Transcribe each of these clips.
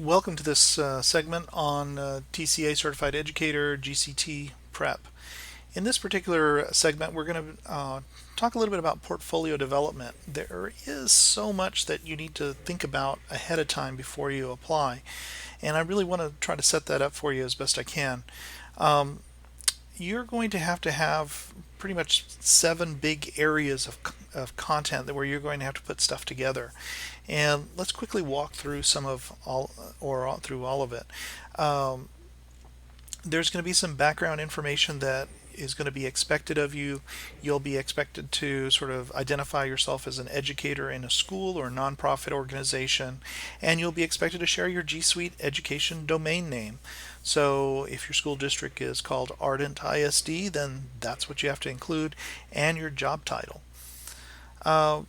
Welcome to this segment on TCA Certified Educator GCT Prep. In this particular segment, we're going to talk a little bit about portfolio development. There is so much that you need to think about ahead of time before you apply, and I really want to try to set that up for you as best I can. Um, you're going to have pretty much seven big areas of content that where you're going to have to put stuff together. And let's quickly walk through some of all or all, through all of it. Um, there's going to be some background information that is going to be expected of you. You'll be expected to sort of identify yourself as an educator in a school or nonprofit organization, and you'll be expected to share your G Suite education domain name. So if your school district is called Ardent ISD, then that's what you have to include, and your job title. Uh,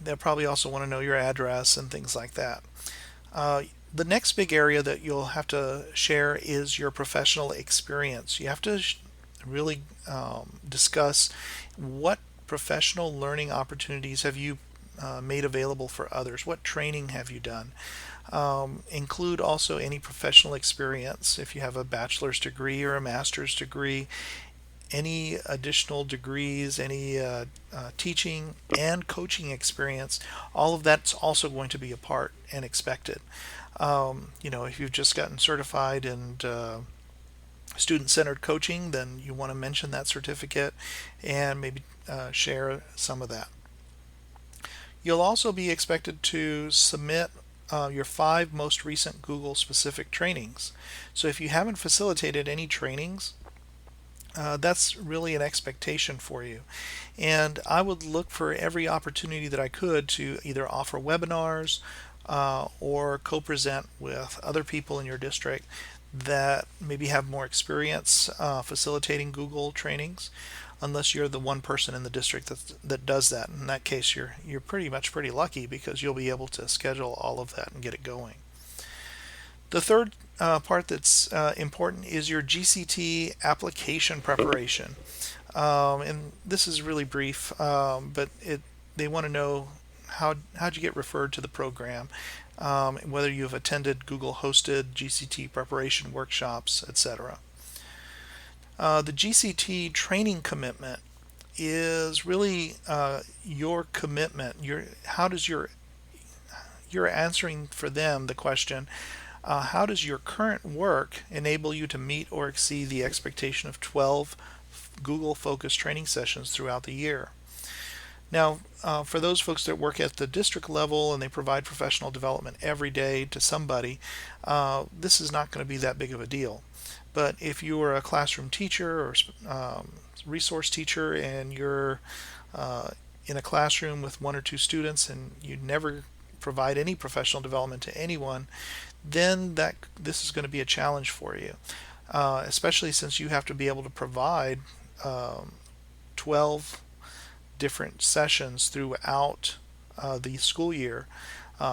they'll probably also want to know your address and things like that. Uh, the next big area that you'll have to share is your professional experience. You have to really discuss what professional learning opportunities have you made available for others. What training have you done? Include also any professional experience. If you have a bachelor's degree or a master's degree, any additional degrees, any teaching and coaching experience, all of that's also going to be a part and expected. If you've just gotten certified in student-centered coaching, then you want to mention that certificate and maybe share some of that. You'll also be expected to submit your 5 most recent Google specific trainings. So if you haven't facilitated any trainings, that's really an expectation for you. And I would look for every opportunity that I could to either offer webinars or co-present with other people in your district that maybe have more experience facilitating Google trainings. Unless you're the one person in the district that does that. In that case, you're pretty lucky because you'll be able to schedule all of that and get it going. The third part that's important is your GCT application preparation. And this is really brief, but they want to know how'd you get referred to the program, whether you've attended Google hosted GCT preparation workshops, etc. The GCT training commitment is really your commitment. How does you're answering for them the question, how does your current work enable you to meet or exceed the expectation of 12 Google focused training sessions throughout the year? Now, for those folks that work at the district level and they provide professional development every day to somebody, this is not going to be that big of a deal. But if you are a classroom teacher or resource teacher and you're in a classroom with 1 or 2 students and you never provide any professional development to anyone, then this is going to be a challenge for you, especially since you have to be able to provide 12 different sessions throughout the school year,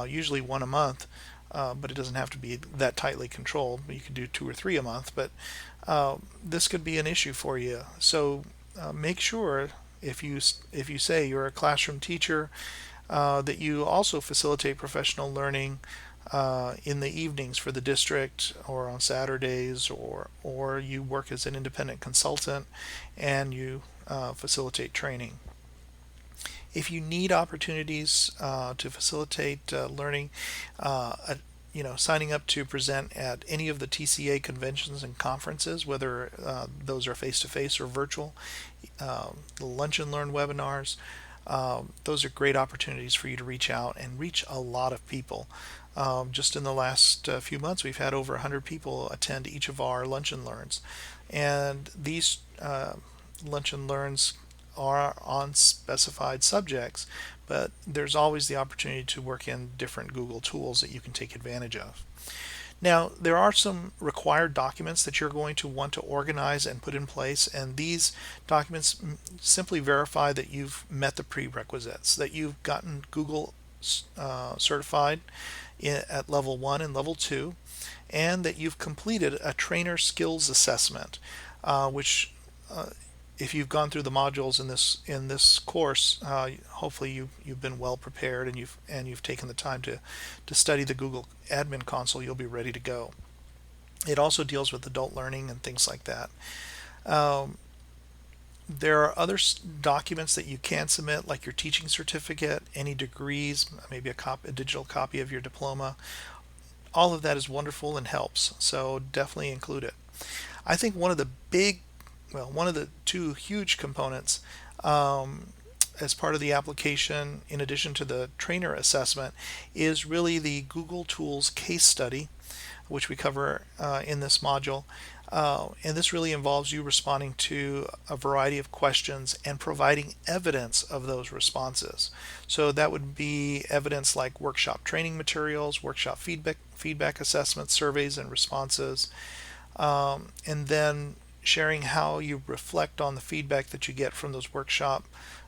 usually 1 a month, but it doesn't have to be that tightly controlled. You can do 2 or 3 a month, but this could be an issue for you. So make sure if you say you're a classroom teacher that you also facilitate professional learning in the evenings for the district or on Saturdays, or you work as an independent consultant and you facilitate training. If you need opportunities to facilitate learning, signing up to present at any of the TCA conventions and conferences, whether those are face-to-face or virtual, the Lunch and Learn webinars, those are great opportunities for you to reach out and reach a lot of people. Just in the last few months, we've had over 100 people attend each of our Lunch and Learns. And these Lunch and Learns are on specified subjects, but there's always the opportunity to work in different Google tools that you can take advantage of. Now, there are some required documents that you're going to want to organize and put in place, and these documents simply verify that you've met the prerequisites, that you've gotten Google certified at level 1 and level 2, and that you've completed a trainer skills assessment, which if you've gone through the modules in this course, hopefully you've been well prepared, and you've taken the time to study the Google Admin Console. You'll be ready to go. It also deals with adult learning and things like that. Um, there are other documents that you can submit, like your teaching certificate, any degrees, maybe a digital copy of your diploma. All of that is wonderful and helps, so definitely include it. I think one of the two huge components, as part of the application, in addition to the trainer assessment, is really the Google Tools case study, which we cover in this module. And this really involves you responding to a variety of questions and providing evidence of those responses. So that would be evidence like workshop training materials, workshop feedback assessments, surveys and responses, and then sharing how you reflect on the feedback that you get from those workshop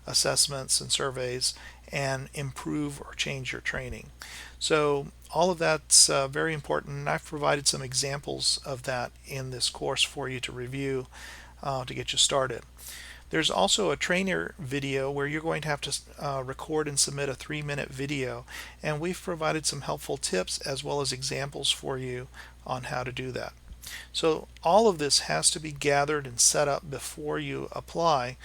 assessments and surveys and improve or change your training. So all of that's very important, and I've provided some examples of that in this course for you to review to get you started. There's also a trainer video where you're going to have to record and submit a 3-minute video, and we've provided some helpful tips as well as examples for you on how to do that. So all of this has to be gathered and set up before you apply.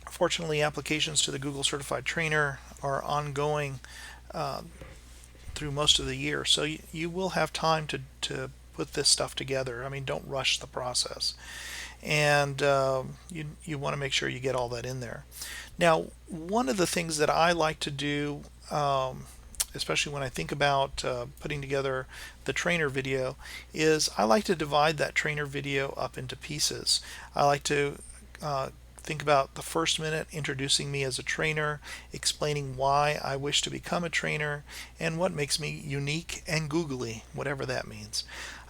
Fortunately, applications to the Google Certified Trainer are ongoing through most of the year, so you will have time to put this stuff together. I mean, don't rush the process, and you want to make sure you get all that in there. Now, one of the things that I like to do, especially when I think about putting together the trainer video, is I like to divide that trainer video up into pieces. I like to think about the first minute introducing me as a trainer, explaining why I wish to become a trainer, and what makes me unique and googly, whatever that means.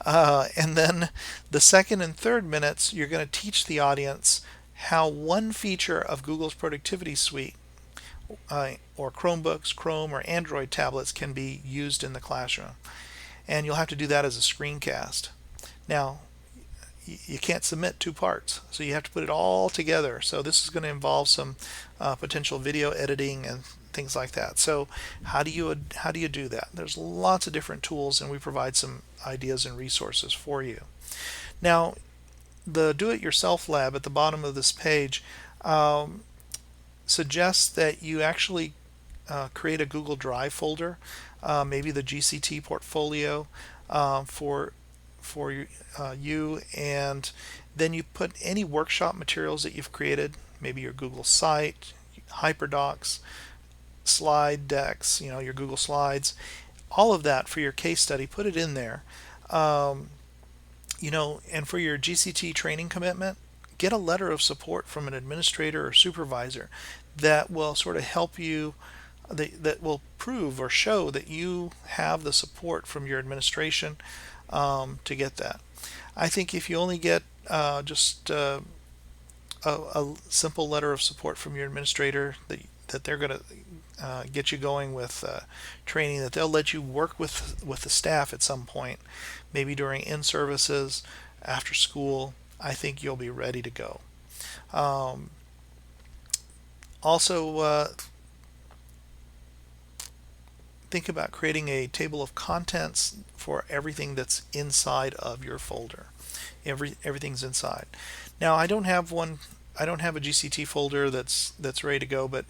And then the second and third minutes, you're going to teach the audience how one feature of Google's productivity suite, or Chromebooks, Chrome, or Android tablets, can be used in the classroom. And you'll have to do that as a screencast. Now, you can't submit two parts, so you have to put it all together. So this is going to involve some potential video editing and things like that. So how do you do that? There's lots of different tools, and we provide some ideas and resources for you. Now, the do-it-yourself lab at the bottom of this page suggests that you actually create a Google Drive folder, maybe the GCT Portfolio, for you, and then you put any workshop materials that you've created, maybe your Google site, hyperdocs, slide decks, your Google Slides, all of that for your case study. Put it in there, and for your GCT training commitment, get a letter of support from an administrator or supervisor that will sort of help you, that will prove or show that you have the support from your administration to get that. I think if you only get just a simple letter of support from your administrator, that they're going to get you going with training, that they'll let you work with the staff at some point, maybe during in-services, after school, I think you'll be ready to go. Also, think about creating a table of contents for everything that's inside of your folder. Everything's inside. Now, I don't have a GCT folder that's ready to go, but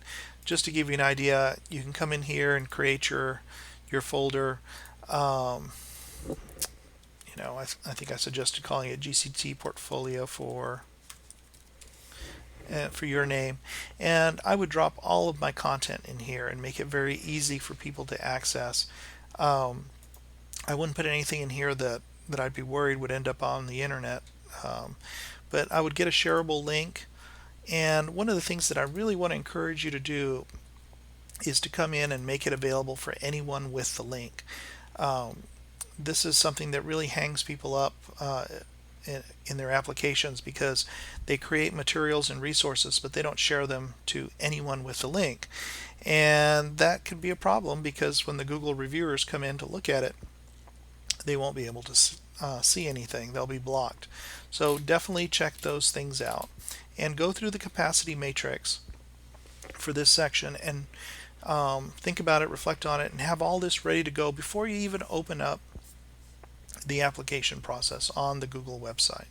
just to give you an idea, you can come in here and create your folder. I think I suggested calling it GCT Portfolio for your name, and I would drop all of my content in here and make it very easy for people to access. I wouldn't put anything in here that I'd be worried would end up on the internet, but I would get a shareable link. And one of the things that I really want to encourage you to do is to come in and make it available for anyone with the link. This is something that really hangs people up in their applications, because they create materials and resources, but they don't share them to anyone with the link. And that could be a problem, because when the Google reviewers come in to look at it, they won't be able to see anything. They'll be blocked. So definitely check those things out and go through the capacity matrix for this section and think about it, reflect on it, and have all this ready to go before you even open up the application process on the Google website.